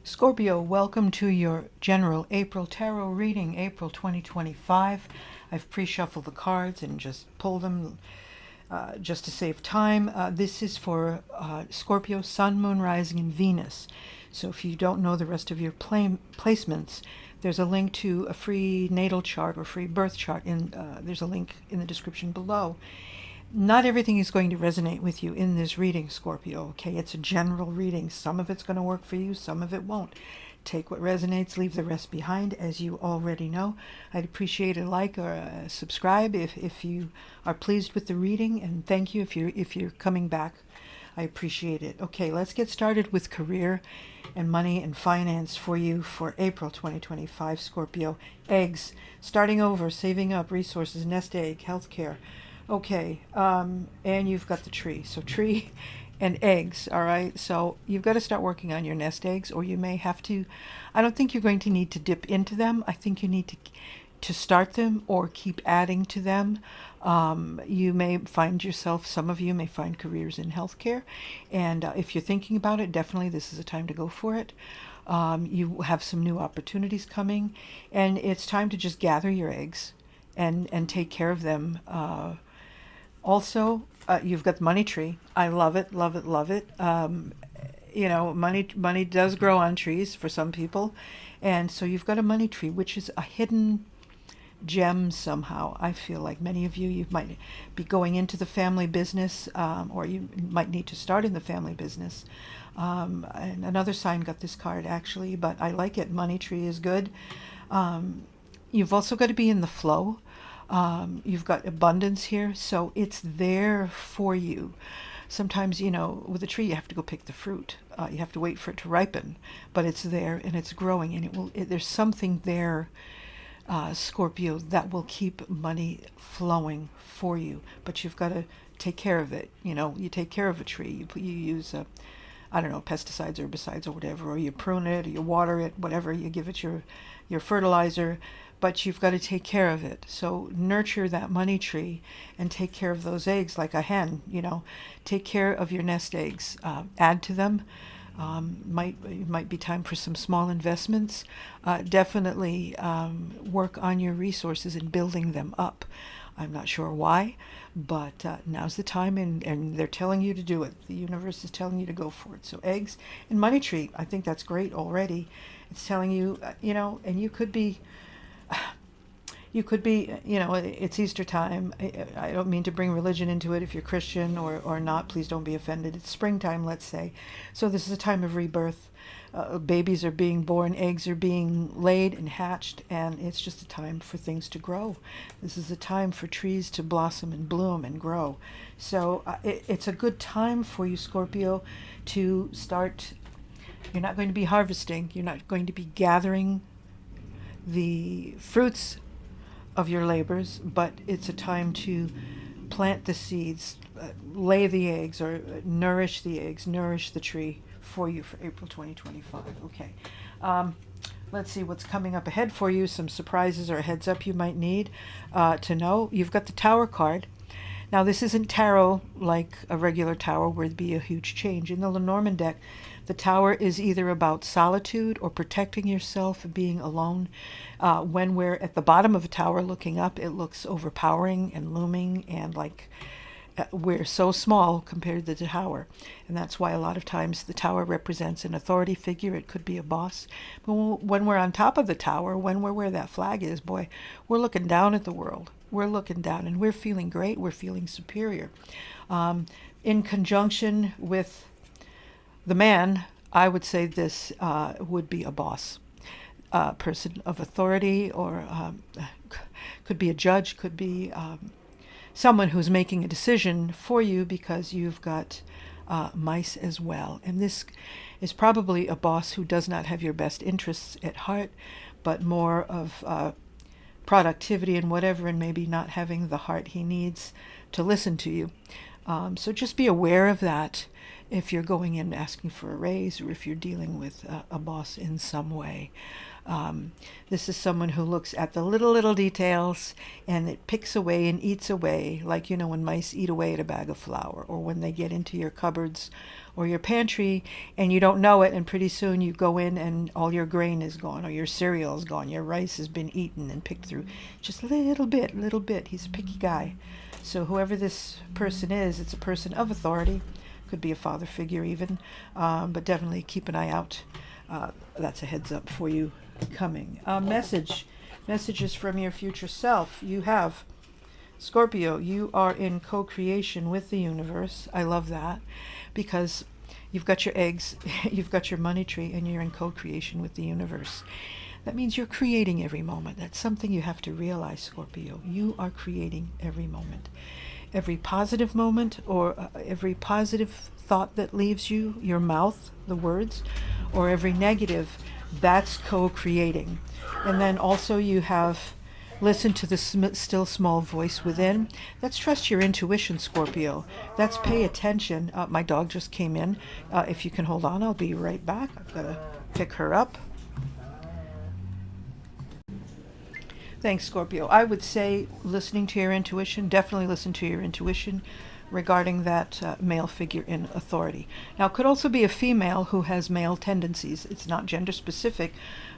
Scorpio, welcome to your general April tarot reading, April 2025. I've pre-shuffled the cards and just pulled them just to save time. This is for Scorpio, Sun, Moon, Rising, and Venus. So if you don't know the rest of your placements, there's a link to a free natal chart or free birth chart. There's a link in the description below. Not everything is going to resonate with you in this reading, Scorpio, okay? It's a general reading. Some of it's going to work for you, some of it won't. Take what resonates, leave the rest behind, as you already know. I'd appreciate a like or a subscribe if you are pleased with the reading, and thank you if you're coming back. I appreciate it. Okay, let's get started with career and money and finance for you for April 2025, Scorpio. Eggs, starting over, saving up, resources, nest egg, healthcare. Okay, and you've got the tree. So tree and eggs, all right? So you've got to start working on your nest eggs, or you may have to. I don't think you're going to need to dip into them. I think you need to start them or keep adding to them. You may find yourself, some of you may find careers in healthcare, and if you're thinking about it, definitely this is a time to go for it. You have some new opportunities coming, and it's time to just gather your eggs and take care of them. Also, you've got the money tree. I love it, love it, love it. Money does grow on trees for some people. And so you've got a money tree, which is a hidden gem somehow. I feel like many of you might be going into the family business, or you might need to start in the family business. And another sign got this card, actually, but I like it. Money tree is good. You've also got to be in the flow. You've got abundance here, so it's there for you. Sometimes, with a tree, you have to go pick the fruit. You have to wait for it to ripen, but it's there and it's growing, and there's something there, Scorpio, that will keep money flowing for you. But you've got to take care of it. You take care of a tree. You use pesticides, herbicides, or whatever, or you prune it, or you water it, whatever. You give it your fertilizer. But you've got to take care of it. So nurture that money tree and take care of those eggs like a hen. Take care of your nest eggs. Add to them. It might be time for some small investments. Definitely work on your resources and building them up. I'm not sure why, but now's the time, and they're telling you to do it. The universe is telling you to go for it. So eggs and money tree, I think that's great already. It's telling you, and you could be, it's Easter time. I don't mean to bring religion into it. If you're Christian or not, please don't be offended. It's springtime, let's say. So this is a time of rebirth. Babies are being born, eggs are being laid and hatched, and it's just a time for things to grow. This is a time for trees to blossom and bloom and grow. So it's a good time for you, Scorpio, to start. You're not going to be harvesting. You're not going to be gathering the fruits of your labors, but it's a time to plant the seeds, lay the eggs, or nourish the eggs, nourish the tree for you for April 2025. Okay. Let's see what's coming up ahead for you. Some surprises or a heads up you might need to know. You've got the Tower card. Now, this isn't tarot like a regular tower where there'd be a huge change. In the Lenormand deck, the Tower is either about solitude or protecting yourself, being alone. When we're at the bottom of a tower looking up, it looks overpowering and looming, and like we're so small compared to the tower. And that's why a lot of times the tower represents an authority figure. It could be a boss. But when we're on top of the tower, when we're where that flag is, boy, we're looking down at the world. We're looking down, and we're feeling great. We're feeling superior. In conjunction with the man, I would say this would be a boss, person of authority, or could be a judge, could be someone who's making a decision for you, because you've got mice as well. And this is probably a boss who does not have your best interests at heart, but more of productivity and whatever, and maybe not having the heart he needs to listen to you. So just be aware of that. if you're going in asking for a raise, or if you're dealing with a boss in some way. This is someone who looks at the little details, and it picks away and eats away, like, you know, when mice eat away at a bag of flour, or when they get into your cupboards or your pantry and you don't know it, and pretty soon you go in and all your grain is gone, or your cereal is gone, your rice has been eaten and picked through. Just a little bit. He's a picky guy. So whoever this person is, it's a person of authority. Could be a father figure even, but definitely keep an eye out. That's a heads up for you coming. Messages from your future self. You have Scorpio. You are in co-creation with the universe. I love that, because you've got your eggs, you've got your money tree, and you're in co-creation with the universe. That means you're creating every moment. That's something you have to realize, Scorpio. You are creating every moment. Every positive moment, or every positive thought that leaves you, your mouth, the words, or every negative, that's co-creating. And then also you have listen to the still small voice within. That's trust your intuition, Scorpio. That's pay attention. My dog just came in. If you can hold on, I'll be right back. I've got to pick her up. Thanks, Scorpio. I would say listening to your intuition, definitely listen to your intuition regarding that male figure in authority. Now, it could also be a female who has male tendencies. It's not gender specific,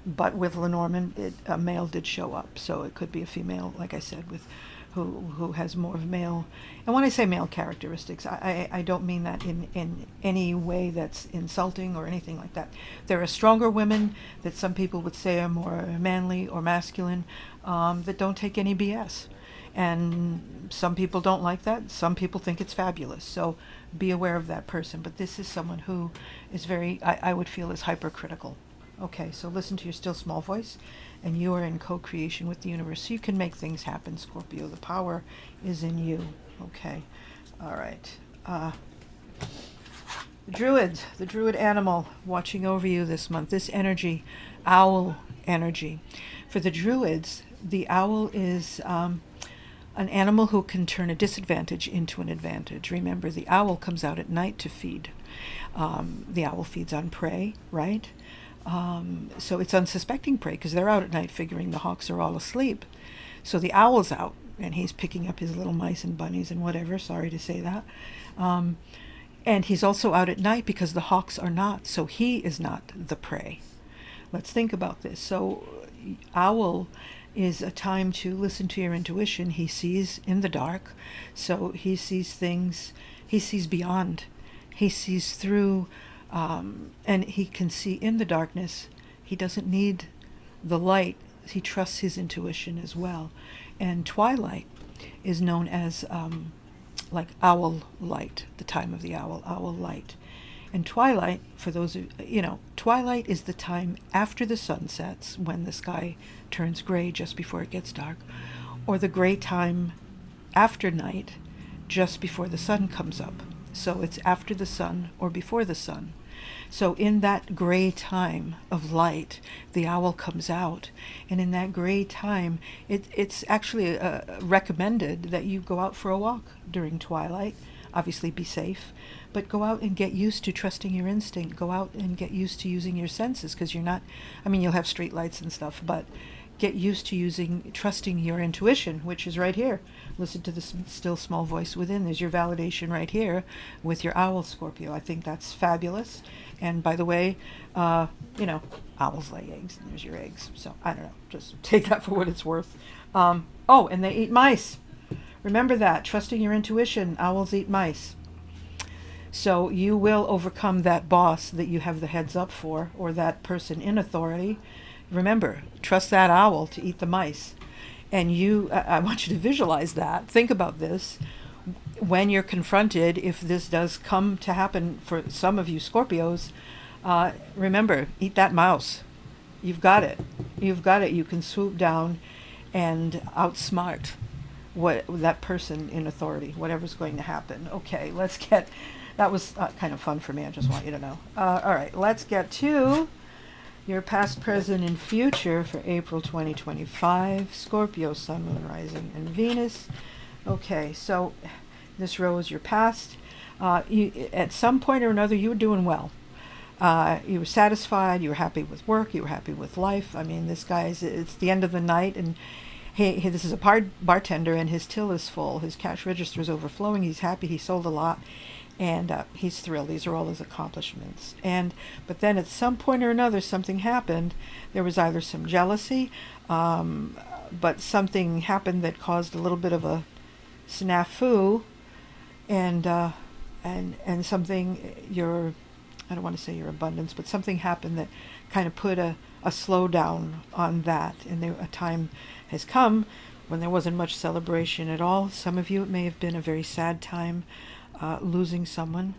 but with Lenormand, a male did show up. So it could be a female, like I said, with who has more of male. And when I say male characteristics, I don't mean that in any way that's insulting or anything like that. There are stronger women that some people would say are more manly or masculine, that don't take any BS. And some people don't like that. Some people think it's fabulous. So be aware of that person. But this is someone who is very, I would feel, is hypercritical. Okay, so listen to your still small voice, and you are in co-creation with the universe. So you can make things happen, Scorpio. The power is in you. Okay, all right. The druid animal watching over you this month. This energy, owl energy. For the druids, the owl is an animal who can turn a disadvantage into an advantage. Remember, the owl comes out at night to feed. The owl feeds on prey, right? So it's unsuspecting prey, because they're out at night figuring the hawks are all asleep. So the owl's out, and he's picking up his little mice and bunnies and whatever, sorry to say that. And he's also out at night because the hawks are not, so he is not the prey. Let's think about this. So owl is a time to listen to your intuition. He sees in the dark, so he sees things, he sees beyond, he sees through, and he can see in the darkness. He doesn't need the light. He trusts his intuition as well. And twilight is known as like owl light, the time of the owl light. And twilight, for those of twilight is the time after the sun sets, when the sky turns gray just before it gets dark, or the gray time after night, just before the sun comes up. So it's after the sun or before the sun. So in that gray time of light, the owl comes out. And in that gray time, it's actually recommended that you go out for a walk during twilight. Obviously be safe, but go out and get used to trusting your instinct. Go out and get used to using your senses, because you're not, you'll have street lights and stuff, but get used to trusting your intuition, which is right here. Listen to the still small voice within. There's your validation right here with your owl, Scorpio. I think that's fabulous. And by the way, owls lay eggs, and there's your eggs. So I don't know, just take that for what it's worth. And they eat mice. Remember that, trusting your intuition, owls eat mice. So you will overcome that boss that you have the heads up for, or that person in authority. Remember, trust that owl to eat the mice. And I want you to visualize that. Think about this. When you're confronted, if this does come to happen for some of you Scorpios, remember, eat that mouse. You've got it. You've got it. You can swoop down and outsmart that person in authority, whatever's going to happen. Okay, that was kind of fun for me. I just want you to know. All right, let's get to your past, present, and future for April 2025. Scorpio, Sun, Moon, Rising, and Venus. Okay, so this row is your past. At some point or another, you were doing well. You were satisfied. You were happy with work. You were happy with life. I mean, this guy's, it's the end of the night, and this is a bartender, and his till is full. His cash register is overflowing. He's happy. He sold a lot, and he's thrilled. These are all his accomplishments. But then at some point or another, something happened. There was either some jealousy, but something happened that caused a little bit of a snafu, and something I don't want to say your abundance, but something happened that kind of put a slowdown on that. And a time has come when there wasn't much celebration at all. Some of you, it may have been a very sad time, losing someone.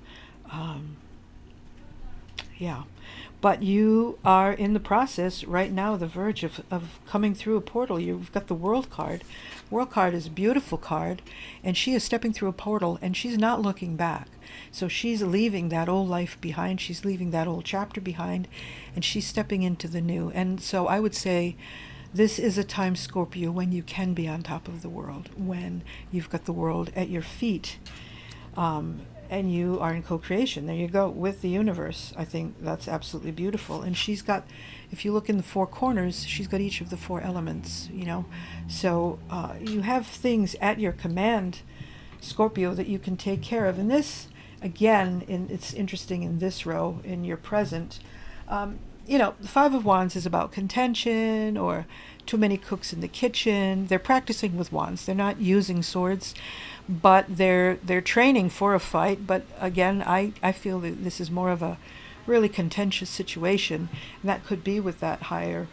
Yeah. But you are in the process right now, the verge of coming through a portal. You've got the World card. World card is a beautiful card, and she is stepping through a portal, and she's not looking back. So she's leaving that old life behind. She's leaving that old chapter behind, and she's stepping into the new. And so I would say this is a time, Scorpio, when you can be on top of the world, when you've got the world at your feet. And you are in co-creation. There you go, with the universe. I think that's absolutely beautiful. And she's got, if you look in the four corners, she's got each of the four elements, So you have things at your command, Scorpio, that you can take care of. And this, again, it's interesting in this row, in your present. The Five of Wands is about contention or too many cooks in the kitchen. They're practicing with wands. They're not using swords, but they're training for a fight. But again, I feel that this is more of a really contentious situation, and that could be with that higher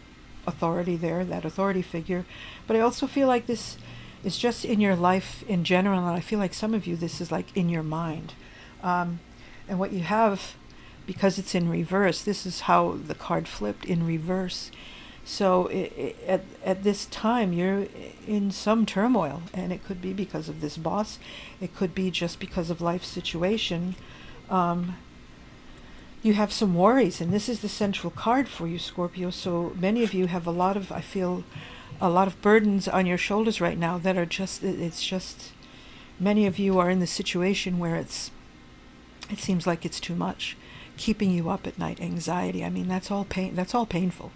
authority there, that authority figure. But I also feel like this is just in your life in general, and I feel like some of you, this is like in your mind. And what you have, because it's in reverse, this is how the card flipped, in reverse. So at this time, you're in some turmoil, and it could be because of this boss. It could be just because of life situation. You have some worries, and this is the central card for you, Scorpio. So many of you have I feel a lot of burdens on your shoulders right now that are just, many of you are in the situation where it seems like it's too much, keeping you up at night, anxiety. I mean, that's all painful.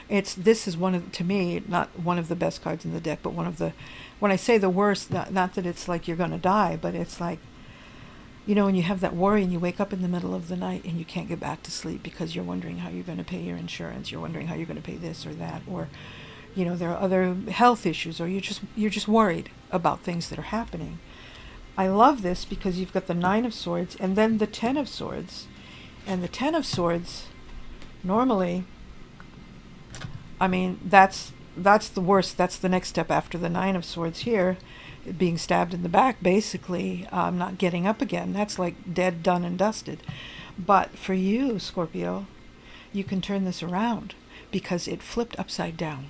This is to me, not one of the best cards in the deck, but when I say the worst, not that it's like you're going to die, but it's like, when you have that worry and you wake up in the middle of the night and you can't get back to sleep because you're wondering how you're going to pay your insurance, you're wondering how you're going to pay this or that, or, there are other health issues, or you're just worried about things that are happening. I love this because you've got the Nine of Swords and then the Ten of Swords. And the Ten of Swords, normally, I mean, that's the worst. That's the next step after the Nine of Swords here, being stabbed in the back, basically, not getting up again. That's like dead, done, and dusted. But for you, Scorpio, you can turn this around because it flipped upside down.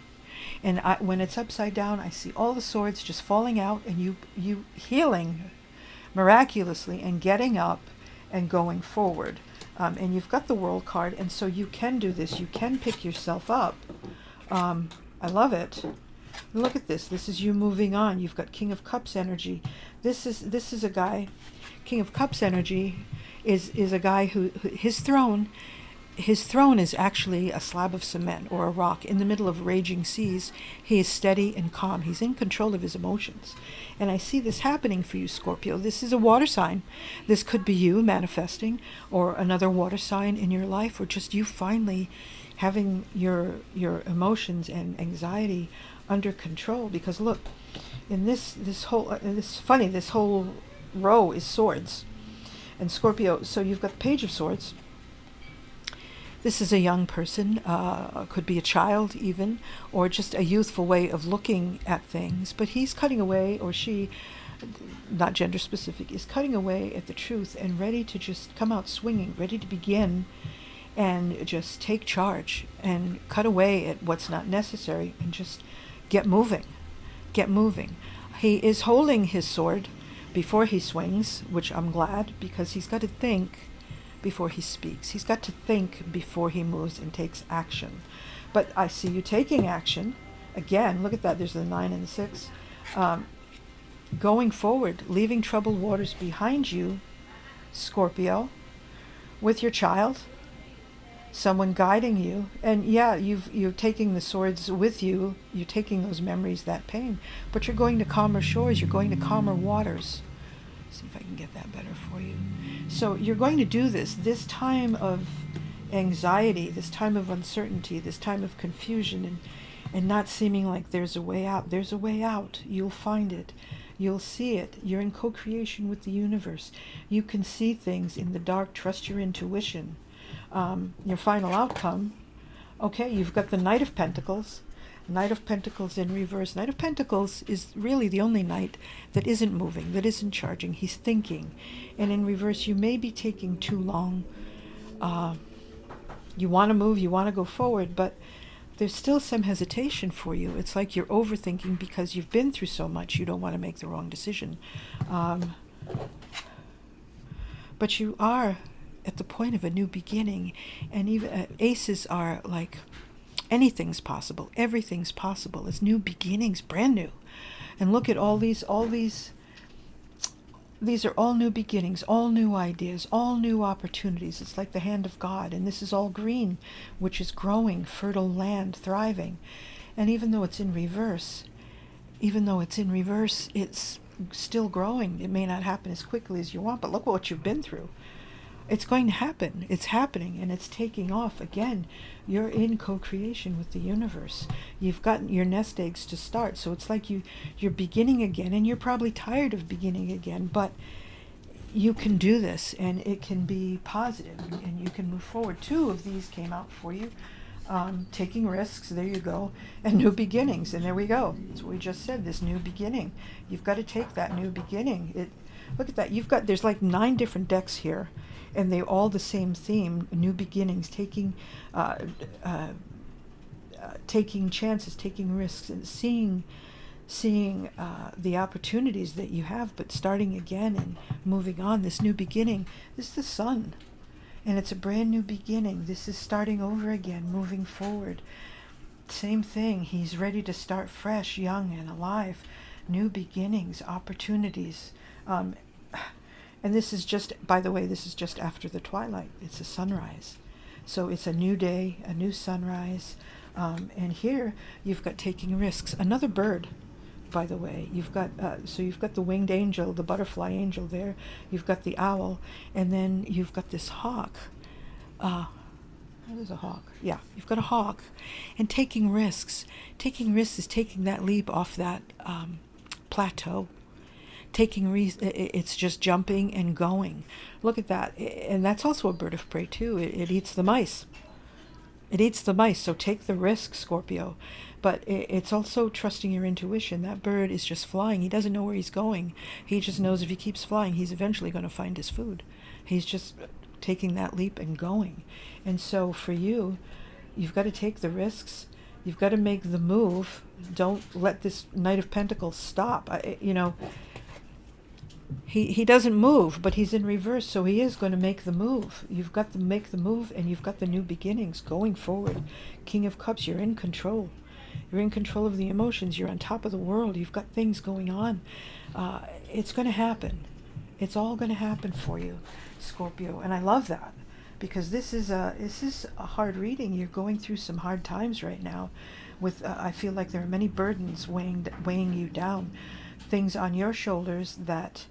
And when it's upside down, I see all the swords just falling out, and you healing miraculously and getting up and going forward. And you've got the World card, and so you can do this. You can pick yourself up. I love it. Look at this. This is you moving on. You've got King of Cups energy. This is a guy. King of Cups energy is a guy who his throne is actually a slab of cement or a rock in the middle of raging seas. He is steady and calm. He's in control of his emotions. And I see this happening for you, Scorpio. This is a water sign. This could be you manifesting, or another water sign in your life, or just you finally having your emotions and anxiety under control. Because look, in this whole row is swords. And Scorpio, so you've got the Page of Swords. This is a young person, could be a child even, or just a youthful way of looking at things. But he's cutting away, or she, not gender specific, is cutting away at the truth and ready to just come out swinging, ready to begin and just take charge and cut away at what's not necessary and just get moving. Get moving. He is holding his sword before he swings, which I'm glad, because he's got to think before he speaks. He's got to think before he moves and takes action. But I see you taking action. Again, look at that. There's the 9 and the 6. Going forward, leaving troubled waters behind you, Scorpio, with your child, someone guiding you. And yeah, you're taking the swords with you, you're taking those memories, that pain, but you're going to calmer shores, you're going to calmer waters. See if I can get that better for you. So you're going to do this time of anxiety, this time of uncertainty, this time of confusion, and not seeming like there's a way out. There's a way out. You'll find it. You'll see it. You're in co-creation with the universe. You can see things in the dark. Trust your intuition. Your final outcome, okay, you've got the Knight of Pentacles. Knight of Pentacles in reverse. Knight of Pentacles is really the only knight that isn't moving, that isn't charging. He's thinking. And in reverse, you may be taking too long. You want to move, you want to go forward, but there's still some hesitation for you. It's like you're overthinking because you've been through so much. You don't want to make the wrong decision. But you are at the point of a new beginning. And even aces are like, anything's possible. Everything's possible. It's new beginnings, brand new. And look at all these are all new beginnings, all new ideas, all new opportunities. It's like the hand of God. And this is all green, which is growing, fertile land, thriving. And even though it's in reverse, it's still growing. It may not happen as quickly as you want, but look what you've been through. It's going to happen. It's happening, and it's taking off. Again, you're in co-creation with the universe. You've gotten your nest eggs to start, so it's like you're beginning again, and you're probably tired of beginning again, but you can do this, and it can be positive, and you can move forward. 2 of these came out for you. Taking risks, there you go, and new beginnings, and there we go. That's what we just said, this new beginning. You've got to take that new beginning. Look at that. There's like 9 different decks here, and they're all the same theme: new beginnings, taking chances, taking risks, and seeing the opportunities that you have, but starting again and moving on. This new beginning, this is the sun, and it's a brand new beginning. This is starting over again, moving forward. Same thing. He's ready to start fresh, young and alive. New beginnings, opportunities. And this is just, by the way, this is just after the twilight. It's a sunrise. So it's a new day, a new sunrise. And here you've got taking risks. Another bird, by the way. You've got the winged angel, the butterfly angel there. You've got the owl. And then you've got this hawk. There's a hawk. Yeah, you've got a hawk. And taking risks. Taking risks is taking that leap off that plateau. It's just jumping and going. Look at that. And that's also a bird of prey too. It eats the mice. It eats the mice. So take the risk, Scorpio. But it's also trusting your intuition. That bird is just flying. He doesn't know where he's going. He just knows if he keeps flying, he's eventually going to find his food. He's just taking that leap and going. And so for you, you've got to take the risks. You've got to make the move. Don't let this Knight of Pentacles stop. He doesn't move, but he's in reverse, so he is going to make the move. You've got to make the move, and you've got the new beginnings going forward. King of Cups, you're in control. You're in control of the emotions. You're on top of the world. You've got things going on. It's going to happen. It's all going to happen for you, Scorpio. And I love that, because this is a hard reading. You're going through some hard times right now. I feel like there are many burdens weighing you down. Things on your shoulders that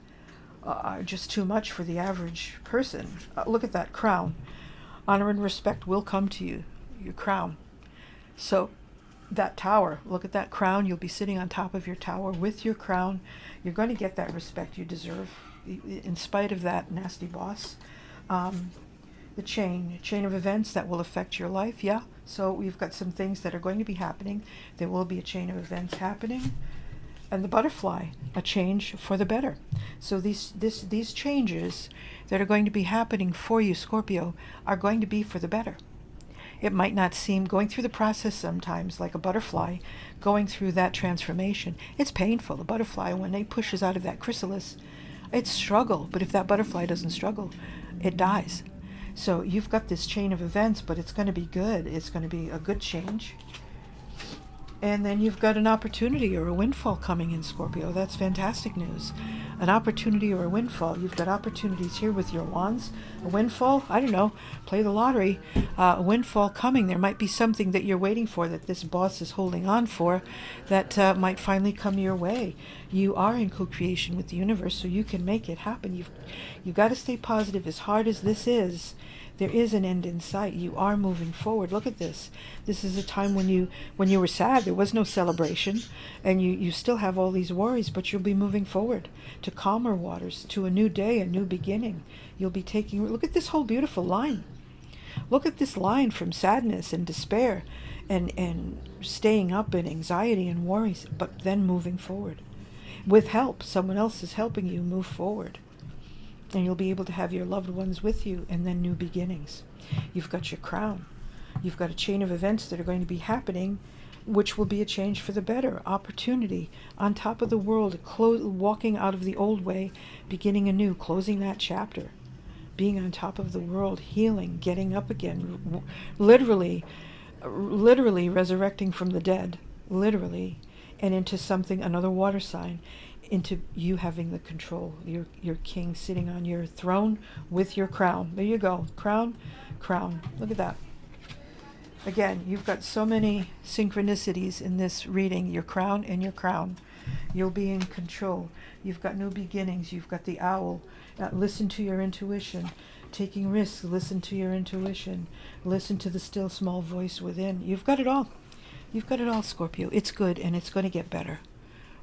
are just too much for the average person. Look at that crown. Honor and respect will come to you, your crown. So that tower, look at that crown. You'll be sitting on top of your tower with your crown. You're going to get that respect you deserve, in spite of that nasty boss. The chain of events that will affect your life. Yeah, so we've got some things that are going to be happening. There will be a chain of events happening. And the butterfly, a change for the better. So these changes that are going to be happening for you, Scorpio, are going to be for the better. It might not seem, going through the process sometimes, like a butterfly, going through that transformation, it's painful. The butterfly, when it pushes out of that chrysalis, it's struggle. But if that butterfly doesn't struggle, it dies. So you've got this chain of events, but it's going to be good. It's going to be a good change. And then you've got an opportunity or a windfall coming in, Scorpio. That's fantastic news. an opportunity or a windfall. You've got opportunities here with your wands. A windfall, I don't know, play the lottery. A windfall coming. There might be something that you're waiting for, that this boss is holding on for, that might finally come your way. You are in co-creation with the universe, so you can make it happen. You've got to stay positive. As hard as this is, there is an end in sight. You are moving forward. Look at this. This is a time when you were sad, there was no celebration, and you still have all these worries, but you'll be moving forward to calmer waters, to a new day, a new beginning. You'll be taking, look at this whole beautiful line. Look at this line from sadness and despair and staying up in anxiety and worries, but then moving forward. With help, someone else is helping you move forward. And you'll be able to have your loved ones with you, and then new beginnings. You've got your crown. You've got a chain of events that are going to be happening, which will be a change for the better. Opportunity on top of the world, walking out of the old way, beginning anew, closing that chapter. Being on top of the world, healing, getting up again, literally resurrecting from the dead, literally, and into something, another water sign, into you having the control, your king sitting on your throne with your crown. There you go. Crown. Look at that. Again, you've got so many synchronicities in this reading. Your crown and your crown. You'll be in control. You've got new beginnings. You've got the owl. Listen to your intuition. Taking risks. Listen to your intuition. Listen to the still small voice within. You've got it all. You've got it all, Scorpio. It's good, and it's going to get better.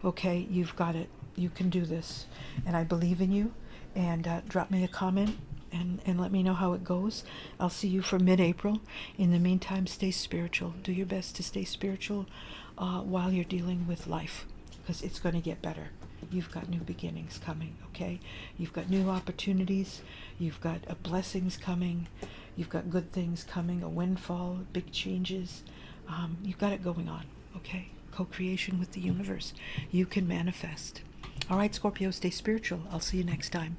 Okay, you've got it. You can do this. And I believe in you. And drop me a comment and let me know how it goes. I'll see you for mid-April. In the meantime, stay spiritual. Do your best to stay spiritual while you're dealing with life, because it's going to get better. You've got new beginnings coming, okay? You've got new opportunities. You've got blessings coming. You've got good things coming, a windfall, big changes. You've got it going on, okay? Co-creation with the universe. You can manifest. All right, Scorpio, stay spiritual. I'll see you next time.